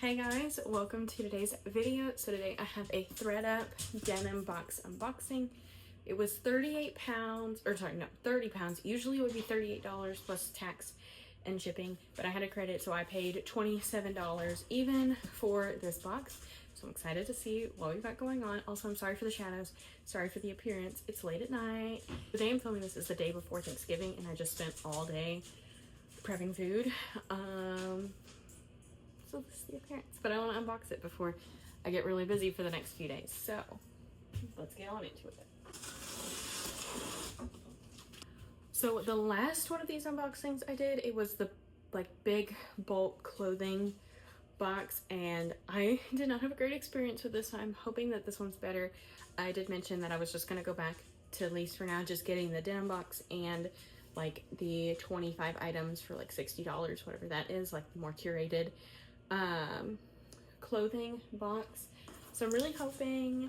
Hey guys, welcome to today's video. So today I have a thread up denim box unboxing. It was 38 pounds, or sorry, no, 30 pounds. Usually it would be $38 plus tax and shipping, but I had a credit, so I paid $27 even for this box. So I'm excited to see what we've got going on. Also, I'm sorry for the shadows, sorry for the appearance. It's late at night. The day I'm filming this is the day before Thanksgiving, and I just spent all day prepping food. So this is the appearance, but I want to unbox it before I get really busy for the next few days. So let's get on into it. So the last one of these unboxings I did, it was the like big bulk clothing box, and I did not have a great experience with this. So I'm hoping that this one's better. I did mention that I was just going to go back to, at least for now, just getting the denim box and like the 25 items for like $60, whatever that is, like the more curated clothing box. So I'm really hoping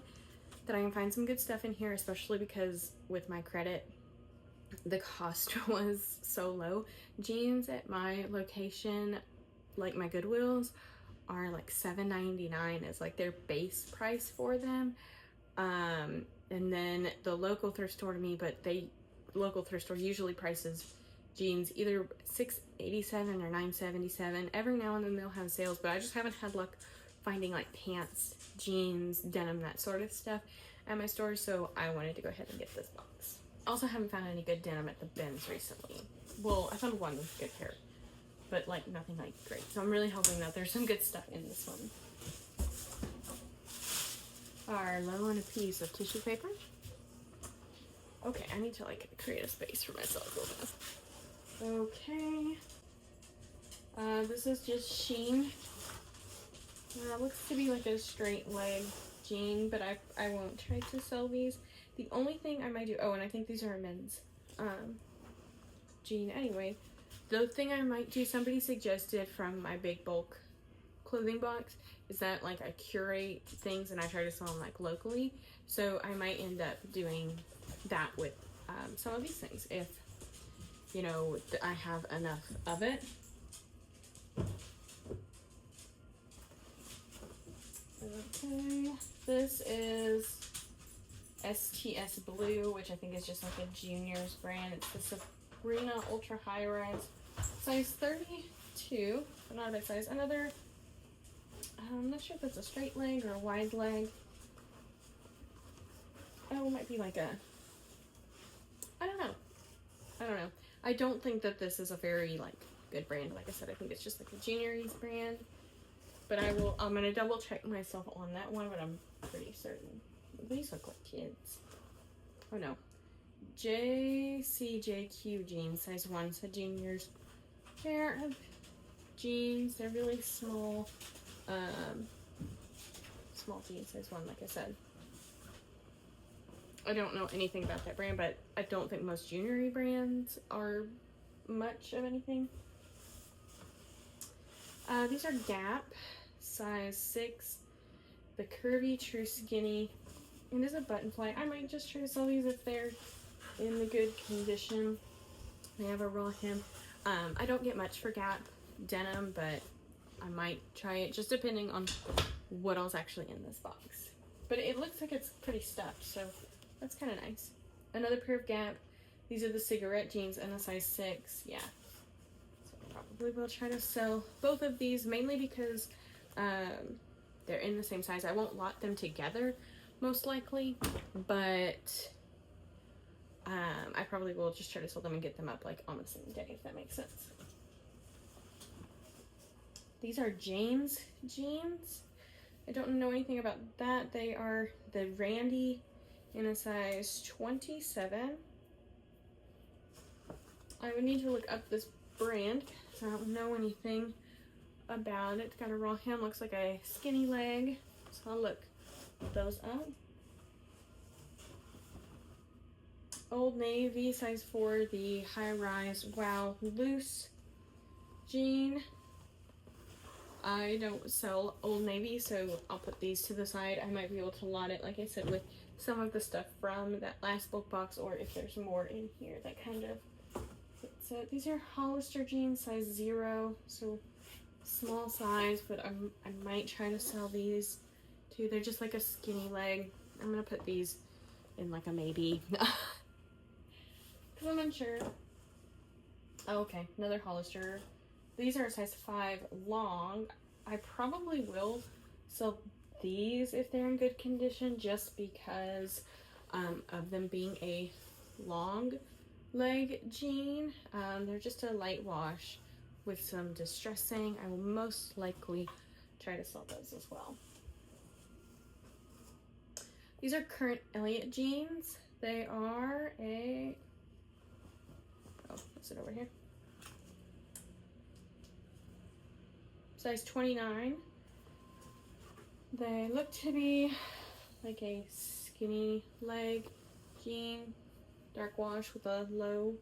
that I can find some good stuff in here, especially because with my credit the cost was so low. Jeans at my location, like my Goodwills, are like $7.99 is like their base price for them, and then the local thrift store to me, but local thrift store usually prices jeans either $6.87 or $9.77. Every now and then they'll have sales, but I just haven't had luck finding like pants, jeans, denim, that sort of stuff at my store, so I wanted to go ahead and get this box. Also haven't found any good denim at the bins recently. Well, I found one with good hair, but like nothing like great. So I'm really hoping that there's some good stuff in this one. Our low on a piece of tissue paper. Okay, I need to like create a space for myself real fast. Okay, this is just Sheen. Looks to be like a straight leg jean, but I won't try to sell these. The only thing I might do, oh, and I think these are a men's jean anyway. The thing I might do, somebody suggested from my big bulk clothing box, is that like I curate things and I try to sell them like locally. So I might end up doing that with some of these things if, you know, I have enough of it. Okay, this is STS Blue, which I think is just like a juniors brand. It's the Sabrina Ultra High Rise, size 32, but not a big size. Another, I'm not sure if it's a straight leg or a wide leg. Oh, it might be like a, I don't know. I don't think that this is a very like good brand. Like I said, I think it's just like a juniors brand. But I'm gonna double check myself on that one, but I'm pretty certain. These look like kids. Oh no. JCJQ jeans, size 1, so juniors. Pair of jeans, they're really small. Small jeans, size 1, like I said. I don't know anything about that brand, but I don't think most junior brands are much of anything. These are Gap, size 6, the curvy true skinny. It is a button fly. I might just try to sell these if they're in the good condition. They have a raw hem. I don't get much for Gap denim, but I might try it just depending on what else actually in this box. But it looks like it's pretty stuffed, so that's kind of nice. Another pair of Gap. These are the cigarette jeans in a size 6. Yeah. So probably will try to sell both of these, mainly because they're in the same size. I won't lot them together, most likely, but I probably will just try to sell them and get them up like on the same day, if that makes sense. These are James jeans. I don't know anything about that. They are the Randy in a size 27. I would need to look up this brand because I don't know anything about it. It's got a raw hem, looks like a skinny leg, so I'll look those up. Old Navy, size 4, the high rise wow loose jean. I don't sell Old Navy, so I'll put these to the side. I might be able to lot it, like I said, with some of the stuff from that last bulk box, or if there's more in here that kind of fits it. These are Hollister jeans, size 0, so small size, but I might try to sell these too. They're just like a skinny leg. I'm gonna put these in like a maybe because I'm unsure. Oh, okay, another Hollister. These are a size 5 long. I probably will sell these if they're in good condition, just because of them being a long leg jean. They're just a light wash with some distressing. I will most likely try to sell those as well. These are current Elliott jeans. They are a, oh, is it over here? Size 29. They look to be like a skinny leg jean, dark wash with a low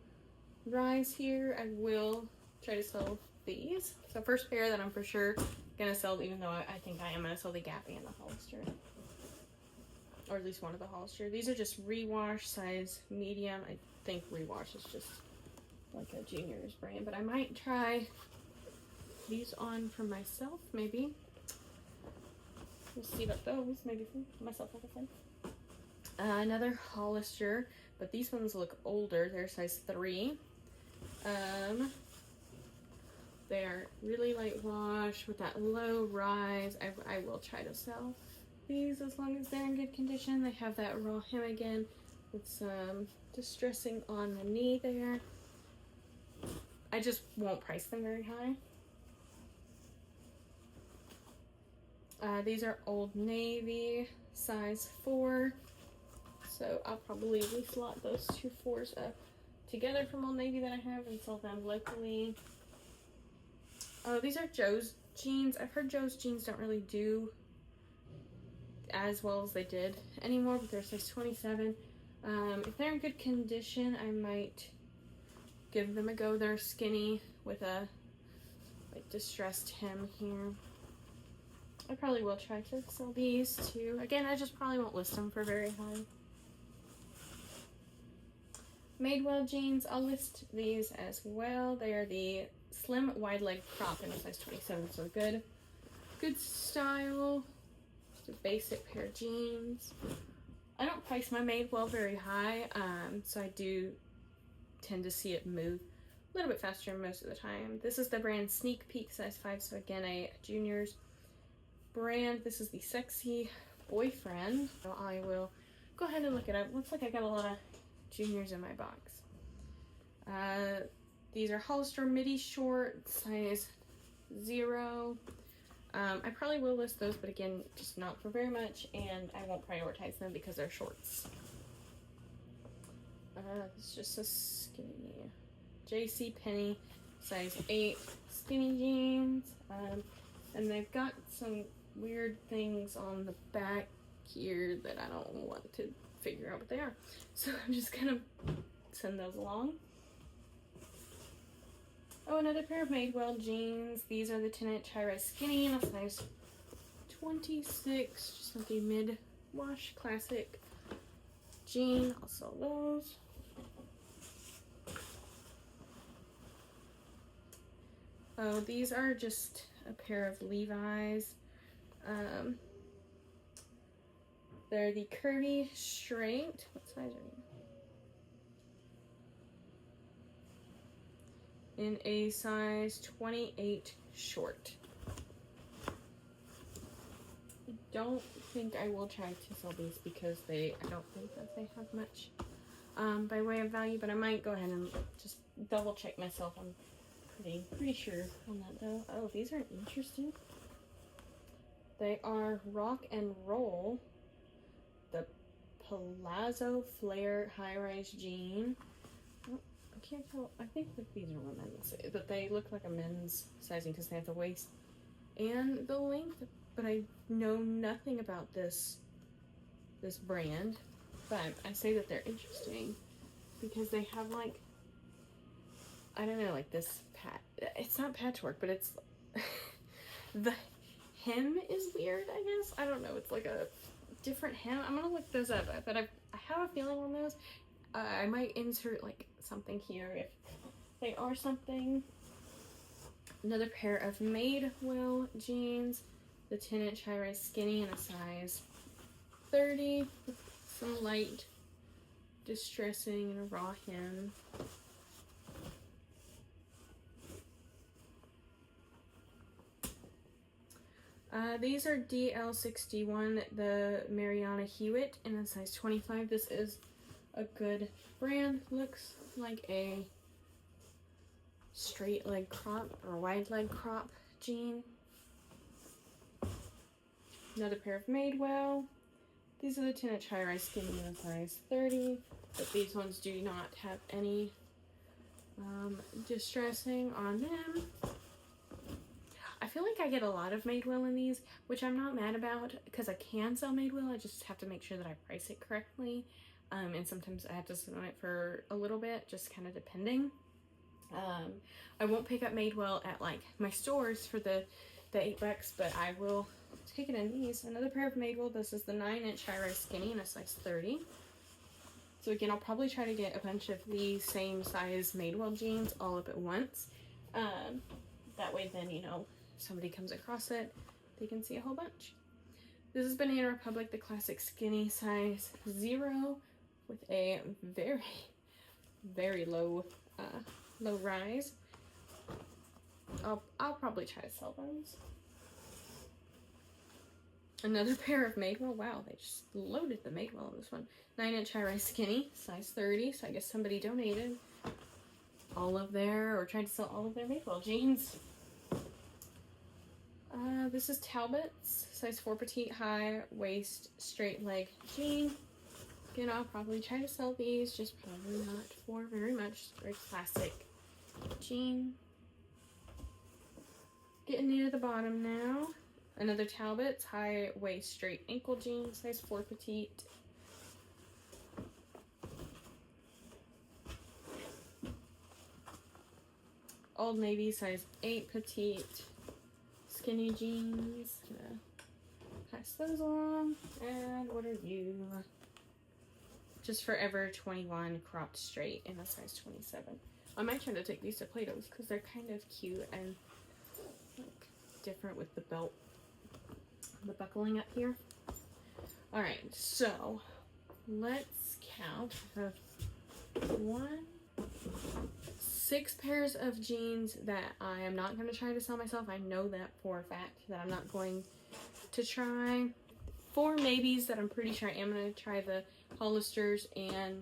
rise here. I will try to sell these. So first pair that I'm for sure gonna sell, even though I think I am gonna sell the Gappy and the Hollister. Or at least one of the Hollister. These are just rewash, size medium. I think rewash is just like a junior's brand, but I might try these on for myself, maybe. We'll see about those, maybe for myself, like I said. Another Hollister, but these ones look older. They're size 3. They are really light wash with that low rise. I will try to sell these as long as they're in good condition. They have that raw hem again with some distressing on the knee there. I just won't price them very high. These are Old Navy, size 4. So I'll probably reslot those 2 4s together from Old Navy that I have and sell them locally. Oh, these are Joe's jeans. I've heard Joe's jeans don't really do as well as they did anymore, but they're size 27. If they're in good condition, I might give them a go. They're skinny with a like distressed hem here. I probably will try to sell these too. Again, I just probably won't list them for very high. Madewell jeans, I'll list these as well. They are the slim wide leg crop in a size 27, so good style. Just a basic pair of jeans. I don't price my Madewell very high, so I do tend to see it move a little bit faster most of the time. This is the brand Sneak Peek, size 5, so again a junior's brand. This is the Sexy Boyfriend. So I will go ahead and look it up. Looks like I got a lot of juniors in my box. These are Hollister midi short, size 0. I probably will list those, but again, just not for very much, and I won't prioritize them because they're shorts. It's just a skinny JC Penney, size 8 skinny jeans. And they've got some weird things on the back here that I don't want to figure out what they are. So I'm just gonna send those along. Oh, another pair of Madewell jeans. These are the 10-inch high-rise skinny in a size 26. Just like a mid-wash classic jean. I'll sell those. Oh, these are just a pair of Levi's. They're the curvy straight. What size are you? In a size 28 short. I don't think I will try to sell these because I don't think that they have much by way of value, but I might go ahead and just double check myself. I'm pretty sure on that though. Oh, these are interesting. They are Rock and Roll, the Palazzo Flare high-rise jean. Oh, I can't tell. I think that these are women's, but they look like a men's sizing because they have the waist and the length. But I know nothing about this brand, but I say that they're interesting because they have like, I don't know, like this it's not patchwork, but it's the hem is weird, I guess. I don't know, it's like a different hem. I'm gonna look those up, but I have a feeling on those. I might insert like something here if they are something. Another pair of Madewell jeans, the 10-inch high-rise skinny in a size 30, with some light distressing and a raw hem. These are DL61, the Mariana Hewitt in a size 25. This is a good brand. Looks like a straight leg crop or wide leg crop jean. Another pair of Madewell. These are the 10-inch high-rise skinny in a size 30, but these ones do not have any distressing on them. I feel like I get a lot of Madewell in these, which I'm not mad about because I can sell Madewell. I just have to make sure that I price it correctly. And sometimes I have to sit on it for a little bit, just kind of depending. I won't pick up Madewell at like my stores for the $8, but I will take it in these. Another pair of Madewell. This is the 9-inch high-rise skinny in a size 30. So again, I'll probably try to get a bunch of these same size Madewell jeans all up at once. That way then, you know, if somebody comes across it, they can see a whole bunch. This is Banana Republic, the classic skinny size 0 with a very, very low rise. I'll probably try to sell those. Another pair of Madewell. Wow, they just loaded the Madewell on this one. 9-inch high-rise skinny, size 30. So I guess somebody donated all of their, or tried to sell all of their Madewell jeans. This is Talbot's, size 4 petite, high waist, straight leg jean. Again, I'll probably try to sell these, just probably not for very much. Very classic jean. Getting near the bottom now. Another Talbot's, high waist, straight ankle jean, size 4 petite. Old Navy, size 8 petite. Skinny jeans. Pass those along. And what are you? Just Forever 21 cropped straight in a size 27. I might try to take these to Plato's because they're kind of cute and like different with the belt, the buckling up here. All right, so let's count. I have 6 pairs of jeans that I am not going to try to sell myself. I know that for a fact that I'm not going to try. 4 maybes that I'm pretty sure I am going to try, the Hollisters and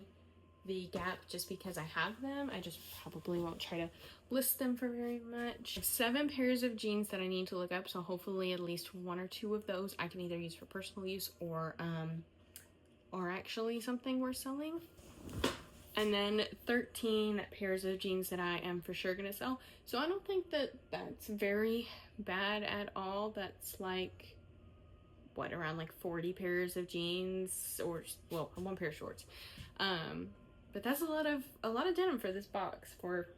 the Gap, just because I have them. I just probably won't try to list them for very much. 7 pairs of jeans that I need to look up, so hopefully at least 1 or 2 of those I can either use for personal use or actually something worth selling. And then 13 pairs of jeans that I am for sure gonna sell. So I don't think that that's very bad at all. That's like, what, around like 40 pairs of jeans, or, well, 1 pair of shorts. But that's a lot of denim for this box for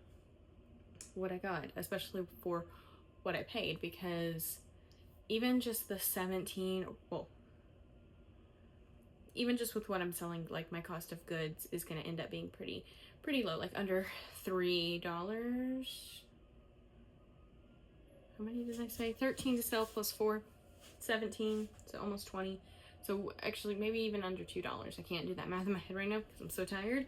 what I got, especially for what I paid, because even just the 17, well, even just with what I'm selling, like my cost of goods is going to end up being pretty low, like under $3. How many did I say? 13 to sell plus 4, 17, so almost 20. So actually maybe even under $2. I can't do that math in my head right now because I'm so tired.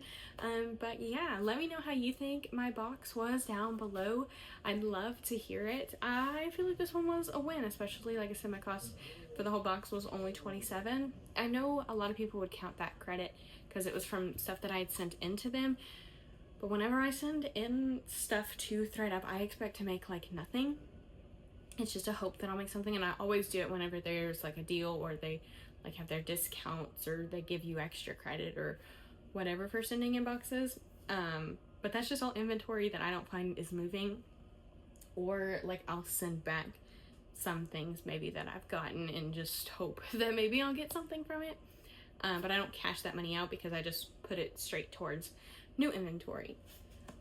But yeah, let me know how you think my box was down below. I'd love to hear it. I feel like this one was a win, especially, like I said, my cost for the whole box was only $27. I know a lot of people would count that credit because it was from stuff that I had sent into them. But whenever I send in stuff to ThreadUp, I expect to make like nothing. It's just a hope that I'll make something, and I always do it whenever there's like a deal or they like have their discounts or they give you extra credit or whatever for sending in boxes. But that's just all inventory that I don't find is moving, or like I'll send back some things maybe that I've gotten and just hope that maybe I'll get something from it. But I don't cash that money out because I just put it straight towards new inventory.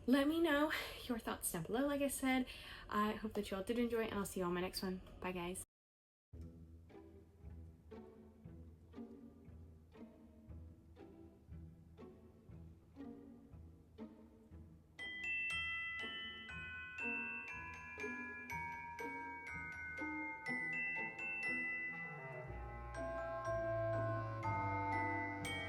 Let me know your thoughts down below. Like I said, I hope that you all did enjoy, and I'll see you on my next one. Bye guys.